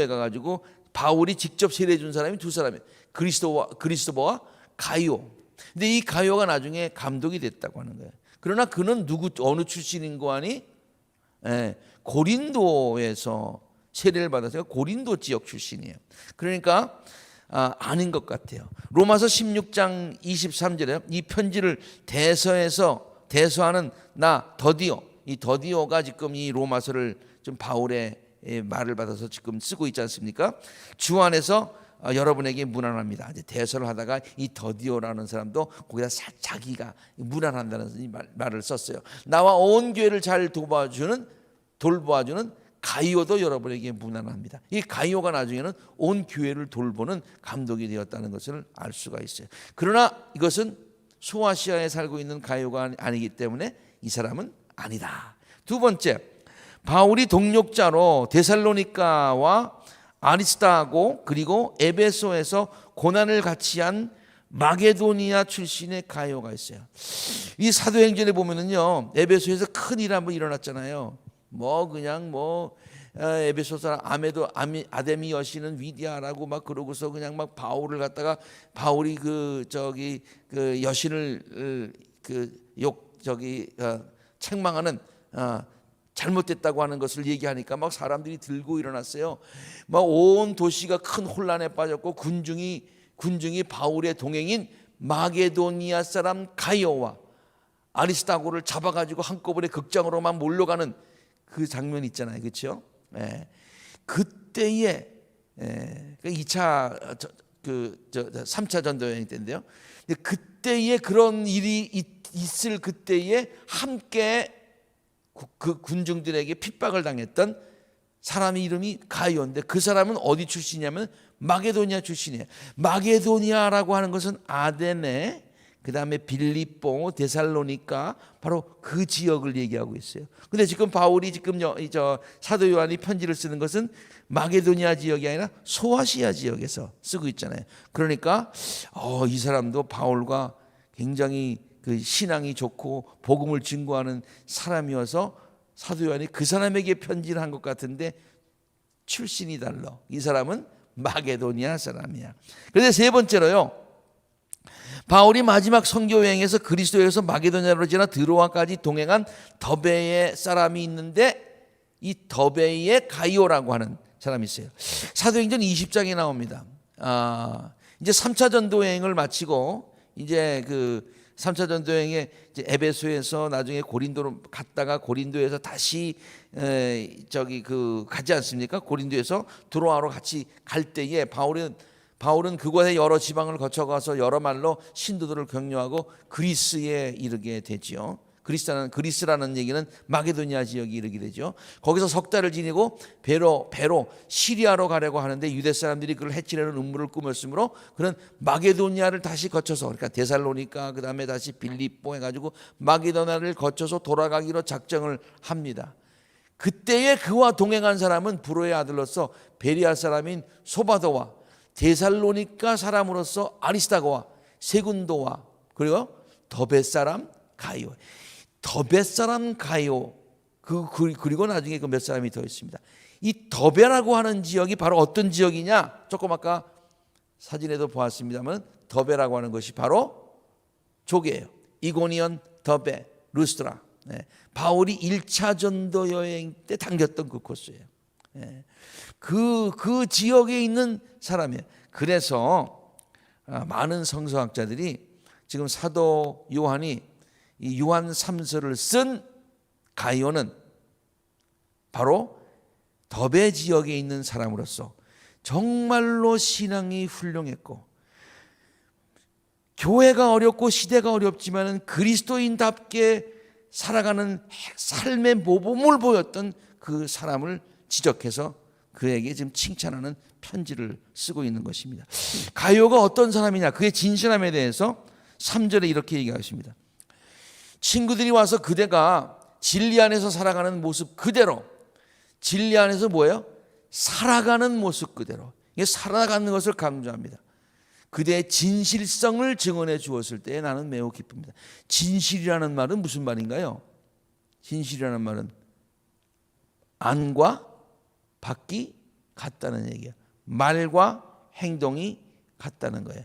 가가지고 바울이 직접 세례 준 사람이 두 사람이에요. 그리스도와 가이오. 근데 이 가이오가 나중에 감독이 됐다고 하는 거예요. 그러나 그는 어느 출신인 거 아니? 고린도에서 세례를 받아서 고린도 지역 출신이에요. 그러니까 아닌 것 같아요. 로마서 16장 23절에 이 편지를 대서하는 나 더디오, 이 더디오가 지금 이 로마서를 좀 바울의 말을 받아서 지금 쓰고 있지 않습니까? 주 안에서 여러분에게 문안합니다. 이제 대서를 하다가 이 더디오라는 사람도 거기다 자기가 문안한다는 말을 썼어요. 나와 온 교회를 잘 돌보아주는 가이오도 여러분에게 문안합니다. 이 가이오가 나중에는 온 교회를 돌보는 감독이 되었다는 것을 알 수가 있어요. 그러나 이것은 소아시아에 살고 있는 가이오가 아니기 때문에 이 사람은 아니다. 두 번째, 바울이 동역자로 데살로니가와 아리스타고 그리고 에베소에서 고난을 같이 한 마게도니아 출신의 가이오가 있어요. 이 사도행전에 보면은요, 에베소에서 큰 일 한번 일어났잖아요. 에베소 사람 아데미 여신은 위대하라고 막 그러고서 그냥 막 바울을 갖다가 바울이 그 여신을 책망하는 잘못됐다고 하는 것을 얘기하니까 막 사람들이 들고 일어났어요. 막 온 도시가 큰 혼란에 빠졌고 군중이 바울의 동행인 마게도니아 사람 가이오와 아리스타고를 잡아가지고 한꺼번에 극장으로만 몰려가는 그 장면 있잖아요, 그렇죠? 그때에 2차 3차 전도 여행 때인데요. 그때에 그런 일이 있을 그때에 함께 그 군중들에게 핍박을 당했던 사람의 이름이 가이오인데 그 사람은 어디 출신이냐면 마게도니아 출신이에요. 마게도니아라고 하는 것은 아덴의 그 다음에 빌립보, 데살로니가, 바로 그 지역을 얘기하고 있어요. 근데 지금 바울이 지금 사도 요한이 편지를 쓰는 것은 마게도니아 지역이 아니라 소아시아 지역에서 쓰고 있잖아요. 그러니까 이 사람도 바울과 굉장히 그 신앙이 좋고 복음을 증거하는 사람이어서 사도 요한이 그 사람에게 편지를 한 것 같은데 출신이 달라. 이 사람은 마게도니아 사람이야. 그런데 세 번째로요, 바울이 마지막 선교 여행에서 그리스도에서 마게도니아로 지나 드로아까지 동행한 더베의 사람이 있는데, 이 더베의 가이오라고 하는 사람이 있어요. 사도행전 20장에 나옵니다. 이제 3차 전도 여행을 마치고 이제 그 3차 전도 여행에 이제 에베소에서 나중에 고린도로 갔다가 고린도에서 다시 가지 않습니까? 고린도에서 드로아로 같이 갈 때에 바울은 그곳에 여러 지방을 거쳐가서 여러 말로 신도들을 격려하고 그리스에 이르게 되지요. 그리스라는 얘기는 마게도니아 지역이 이르게 되죠. 거기서 석 달을 지내고 배로 시리아로 가려고 하는데 유대 사람들이 그를 해치려는 음모를 꾸몄으므로 그는 마게도니아를 다시 거쳐서, 그러니까 데살로니가 그 다음에 다시 빌립보 해가지고 마게도니아를 거쳐서 돌아가기로 작정을 합니다. 그때에 그와 동행한 사람은 브로의 아들로서 베리아 사람인 소바도와 데살로니가 사람으로서 아리스다고와 세군도와 그리고 더베 사람 가이오. 더베 사람 가이오 그리고 나중에 그 몇 사람이 더 있습니다. 이 더베라고 하는 지역이 바로 어떤 지역이냐? 조금 아까 사진에도 보았습니다만 더베라고 하는 것이 바로 조개예요. 이고니온, 더베, 루스트라. 바울이 1차 전도 여행 때 당겼던 그 코스예요. 그 지역에 있는 사람이에요. 그래서 많은 성서학자들이 지금 사도 요한이 이 요한 3서를 쓴 가이오는 바로 더베 지역에 있는 사람으로서 정말로 신앙이 훌륭했고, 교회가 어렵고 시대가 어렵지만 그리스도인답게 살아가는 삶의 모범을 보였던 그 사람을 지적해서 그에게 지금 칭찬하는 편지를 쓰고 있는 것입니다. 가이오가 어떤 사람이냐, 그의 진실함에 대해서 3절에 이렇게 얘기하십니다. 친구들이 와서 그대가 진리 안에서 살아가는 모습 그대로, 진리 안에서 뭐예요? 살아가는 모습 그대로, 이게 살아가는 것을 강조합니다. 그대의 진실성을 증언해 주었을 때 나는 매우 기쁩니다. 진실이라는 말은 무슨 말인가요? 진실이라는 말은 안과 밖이 같다는 얘기예요. 말과 행동이 같다는 거예요.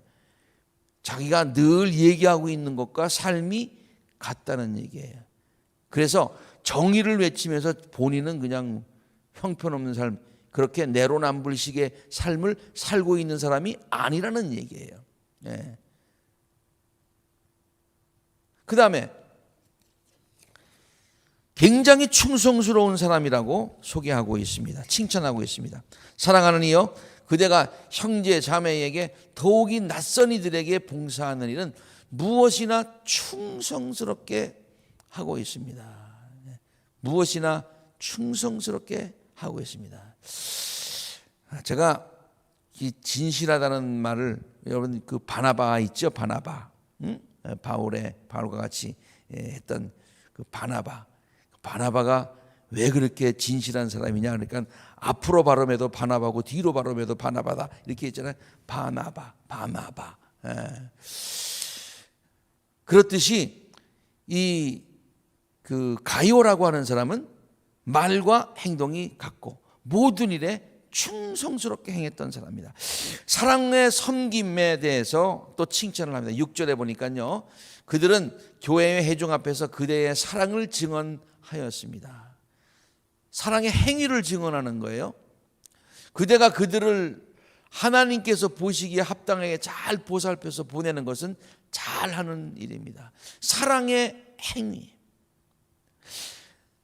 자기가 늘 얘기하고 있는 것과 삶이 같다는 얘기예요. 그래서 정의를 외치면서 본인은 그냥 형편없는 삶, 그렇게 내로남불식의 삶을 살고 있는 사람이 아니라는 얘기예요. 그 다음에 굉장히 충성스러운 사람이라고 소개하고 있습니다. 칭찬하고 있습니다. 사랑하는 이여, 그대가 형제 자매에게 더욱이 낯선 이들에게 봉사하는 일은 무엇이나 충성스럽게 하고 있습니다. 무엇이나 충성스럽게 하고 있습니다. 제가 이 진실하다는 말을, 여러분 그 바나바 있죠? 바나바, 바울과 같이 했던 그 바나바가 왜 그렇게 진실한 사람이냐? 그러니까 앞으로 발음해도 바나바고 뒤로 발음해도 바나바다 이렇게 했잖아요. 바나바. 그렇듯이 이 그 가이오라고 하는 사람은 말과 행동이 같고 모든 일에 충성스럽게 행했던 사람입니다. 사랑의 섬김에 대해서 또 칭찬을 합니다. 6절에 보니까요, 그들은 교회의 회중 앞에서 그대의 사랑을 증언하였습니다. 사랑의 행위를 증언하는 거예요. 그대가 그들을 하나님께서 보시기에 합당하게 잘 보살펴서 보내는 것은 잘하는 일입니다. 사랑의 행위.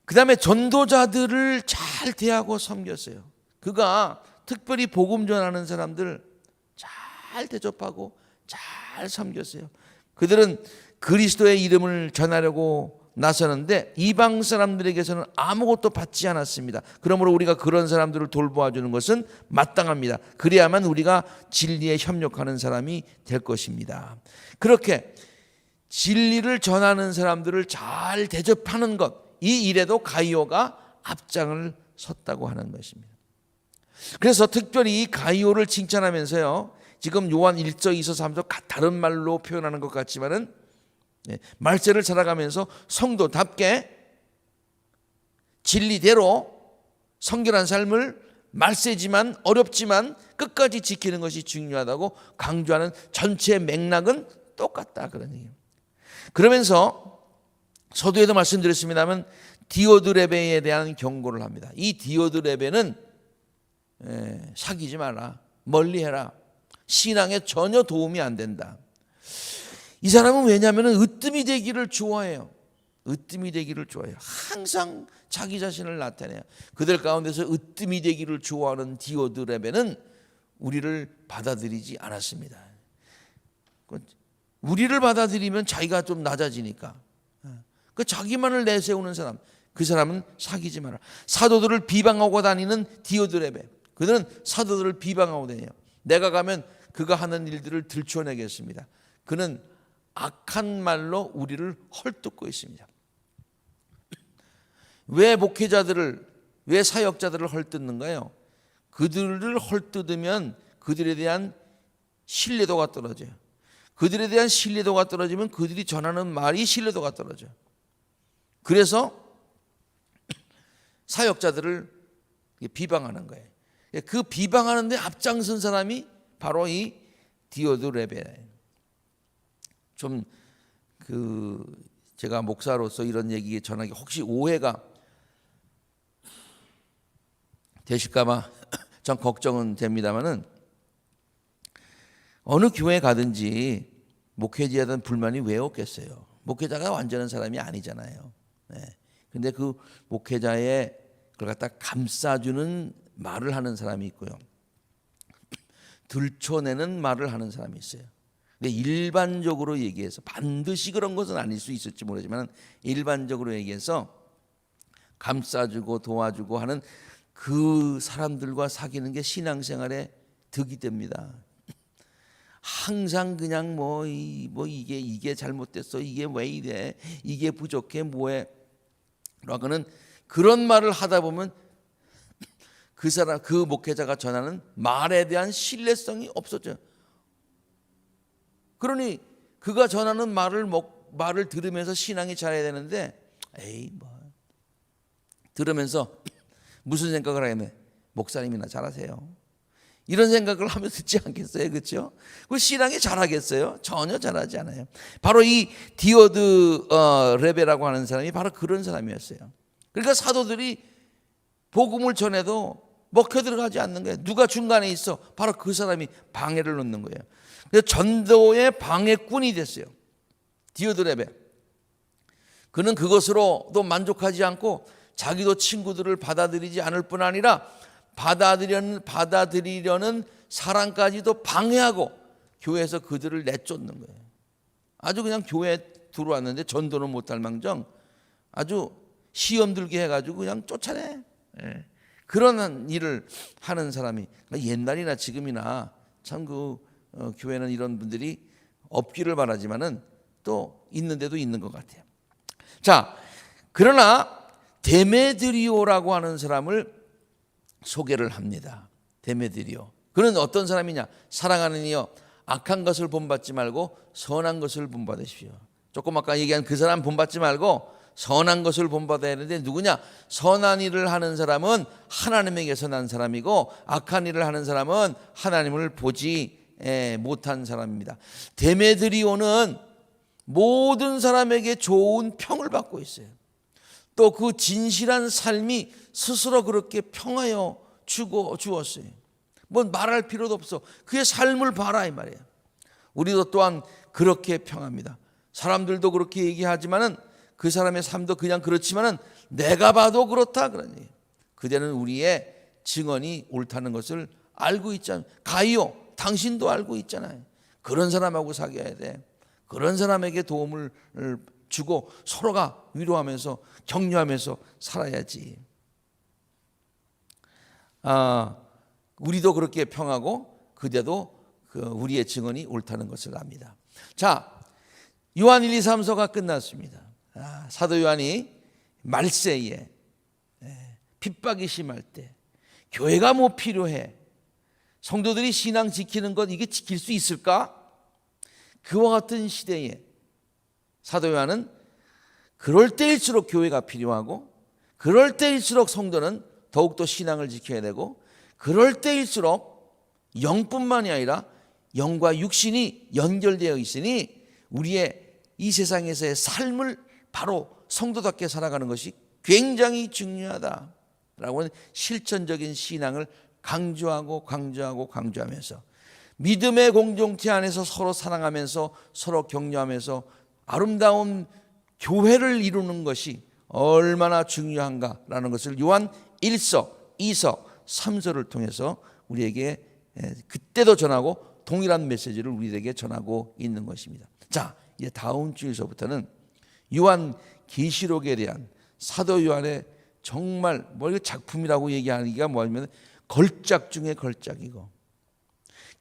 그 다음에 전도자들을 잘 대하고 섬겼어요. 그가 특별히 복음 전하는 사람들 잘 대접하고 잘 섬겼어요. 그들은 그리스도의 이름을 전하려고 나서는데 이방 사람들에게서는 아무것도 받지 않았습니다. 그러므로 우리가 그런 사람들을 돌보아주는 것은 마땅합니다. 그래야만 우리가 진리에 협력하는 사람이 될 것입니다. 그렇게 진리를 전하는 사람들을 잘 대접하는 것, 이 일에도 가이오가 앞장을 섰다고 하는 것입니다. 그래서 특별히 이 가이오를 칭찬하면서요, 지금 요한 1서 2서 3서 다른 말로 표현하는 것 같지만은 말세를 살아가면서 성도답게 진리대로 성결한 삶을 말세지만 어렵지만 끝까지 지키는 것이 중요하다고 강조하는 전체 맥락은 똑같다, 그런 얘기예요. 그러면서 서두에도 말씀드렸습니다만 디오드레베에 대한 경고를 합니다. 이 디오드레베는 사귀지 마라, 멀리해라, 신앙에 전혀 도움이 안 된다. 이 사람은 왜냐하면 으뜸이 되기를 좋아해요. 으뜸이 되기를 좋아해요. 항상 자기 자신을 나타내요. 그들 가운데서 으뜸이 되기를 좋아하는 디오드레베는 우리를 받아들이지 않았습니다. 우리를 받아들이면 자기가 좀 낮아지니까, 그 자기만을 내세우는 사람, 그 사람은 사귀지 마라. 사도들을 비방하고 다니는 디오드레베, 그들은 사도들을 비방하고 다녀요. 내가 가면 그가 하는 일들을 들춰내겠습니다. 그는 악한 말로 우리를 헐뜯고 있습니다. 왜 목회자들을, 왜 사역자들을 헐뜯는가요? 그들을 헐뜯으면 그들에 대한 신뢰도가 떨어져요. 그들에 대한 신뢰도가 떨어지면 그들이 전하는 말이 신뢰도가 떨어져요. 그래서 사역자들을 비방하는 거예요. 그 비방하는 데 앞장선 사람이 바로 이 디오드레베예요. 좀 제가 목사로서 이런 얘기 전하기 혹시 오해가 되실까봐 전 걱정은 됩니다만은, 어느 교회 가든지 목회자에 대한 불만이 왜 없겠어요? 목회자가 완전한 사람이 아니잖아요. 근데 그 목회자의 그걸 갖다 감싸주는 말을 하는 사람이 있고요, 들춰내는 말을 하는 사람이 있어요. 근데 일반적으로 얘기해서, 반드시 그런 것은 아닐 수 있을지 모르지만 일반적으로 얘기해서 감싸주고 도와주고 하는 그 사람들과 사귀는 게 신앙생활에 득이 됩니다. 항상 그냥 이게 잘못됐어, 이게 왜 이래, 이게 부족해, 뭐해 라고는 그런 말을 하다 보면 그 사람, 그 목회자가 전하는 말에 대한 신뢰성이 없어져요. 그러니 그가 전하는 말을 들으면서 신앙이 자라야 되는데, 들으면서 무슨 생각을 하겠네? 목사님이나 잘하세요, 이런 생각을 하면 듣지 않겠어요? 그렇죠? 그 신앙이 잘하겠어요? 전혀 잘하지 않아요. 바로 이 디오드레베라고 하는 사람이 바로 그런 사람이었어요. 그러니까 사도들이 복음을 전해도 먹혀 들어가지 않는 거예요. 누가 중간에 있어? 바로 그 사람이 방해를 놓는 거예요. 그래서 전도의 방해꾼이 됐어요, 디오드레베. 그는 그것으로도 만족하지 않고 자기도 친구들을 받아들이지 않을 뿐 아니라 받아들이려는 사람까지도 방해하고 교회에서 그들을 내쫓는 거예요. 아주 그냥 교회에 들어왔는데 전도는 못할 망정 아주 시험 들게 해가지고 그냥 쫓아내. 그런 일을 하는 사람이, 옛날이나 지금이나 참 교회는 이런 분들이 없기를 바라지만은 또 있는데도 있는 것 같아요. 자, 그러나 데메드리오라고 하는 사람을 소개를 합니다. 데메드리오, 그는 어떤 사람이냐? 사랑하는 이여, 악한 것을 본받지 말고 선한 것을 본받으십시오. 조금 아까 얘기한 그 사람 본받지 말고 선한 것을 본받아야 하는데, 누구냐? 선한 일을 하는 사람은 하나님에게서 난 사람이고 악한 일을 하는 사람은 하나님을 보지 못한 사람입니다. 데메드리오는 모든 사람에게 좋은 평을 받고 있어요. 또 그 진실한 삶이 스스로 그렇게 평하여 주었어요. 뭐 말할 필요도 없어. 그의 삶을 봐라 이 말이에요. 우리도 또한 그렇게 평합니다. 사람들도 그렇게 얘기하지만은 그 사람의 삶도 그냥 그렇지만은 내가 봐도 그렇다 그런 얘기예요. 그대는 우리의 증언이 옳다는 것을 알고 있잖아요. 가이오, 당신도 알고 있잖아요. 그런 사람하고 사귀어야 돼. 그런 사람에게 도움을 주고 서로가 위로하면서 격려하면서 살아야지. 우리도 그렇게 평하고 그대도 우리의 증언이 옳다는 것을 압니다. 자, 요한 1, 2, 3서가 끝났습니다. 사도 요한이 말세에 핍박이 심할 때 교회가 뭐 필요해? 성도들이 신앙 지키는 것 이게 지킬 수 있을까? 그와 같은 시대에 사도 요한은 그럴 때일수록 교회가 필요하고 그럴 때일수록 성도는 더욱더 신앙을 지켜야 되고 그럴 때일수록 영뿐만이 아니라 영과 육신이 연결되어 있으니 우리의 이 세상에서의 삶을 바로 성도답게 살아가는 것이 굉장히 중요하다라고 하는 실천적인 신앙을 강조하면서 믿음의 공동체 안에서 서로 사랑하면서 서로 격려하면서 아름다운 교회를 이루는 것이 얼마나 중요한가라는 것을 요한 1서, 2서, 3서를 통해서 우리에게 그때도 전하고 동일한 메시지를 우리에게 전하고 있는 것입니다. 자, 이제 다음 주에서부터는 요한 계시록에 대한 사도 요한의 정말 뭐 작품이라고 얘기하기가 뭐냐면 걸작 중에 걸작이고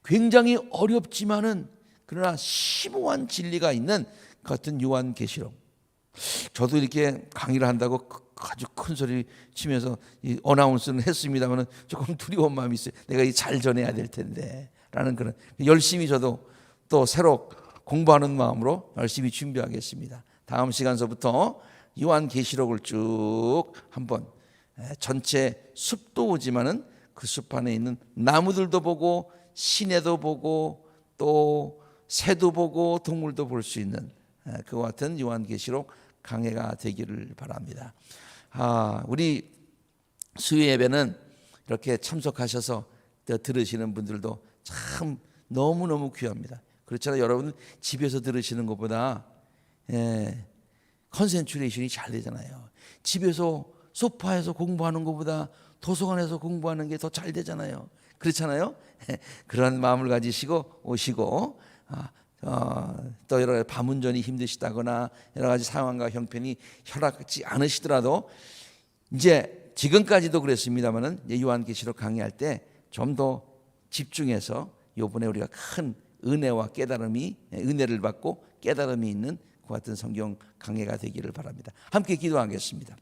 굉장히 어렵지만은 그러나 심오한 진리가 있는 같은 요한 계시록. 저도 이렇게 강의를 한다고 아주 큰 소리 치면서 이 어나운스는 했습니다만 조금 두려운 마음이 있어요. 내가 잘 전해야 될 텐데 라는 그런 열심히 저도 또 새로 공부하는 마음으로 열심히 준비하겠습니다. 다음 시간서부터 요한 계시록을 쭉 한번 전체 숲도 오지만은 그 숲 안에 있는 나무들도 보고 시내도 보고 또 새도 보고 동물도 볼 수 있는 그와 같은 요한 계시록 강해가 되기를 바랍니다. 우리 수요 예배는 이렇게 참석하셔서 들으시는 분들도 참 너무너무 귀합니다. 그렇잖아요. 여러분 집에서 들으시는 것보다 컨센트레이션이 잘 되잖아요. 집에서 소파에서 공부하는 것보다 도서관에서 공부하는 게 더 잘 되잖아요. 그렇잖아요. 그런 마음을 가지시고 오시고 또 여러 가지 밤운전이 힘드시다거나 여러 가지 상황과 형편이 허락지 않으시더라도 이제 지금까지도 그랬습니다만은 요한계시록 강의할 때 좀 더 집중해서 이번에 우리가 큰 은혜와 은혜를 받고 깨달음이 있는 그 같은 성경 강해가 되기를 바랍니다. 함께 기도하겠습니다.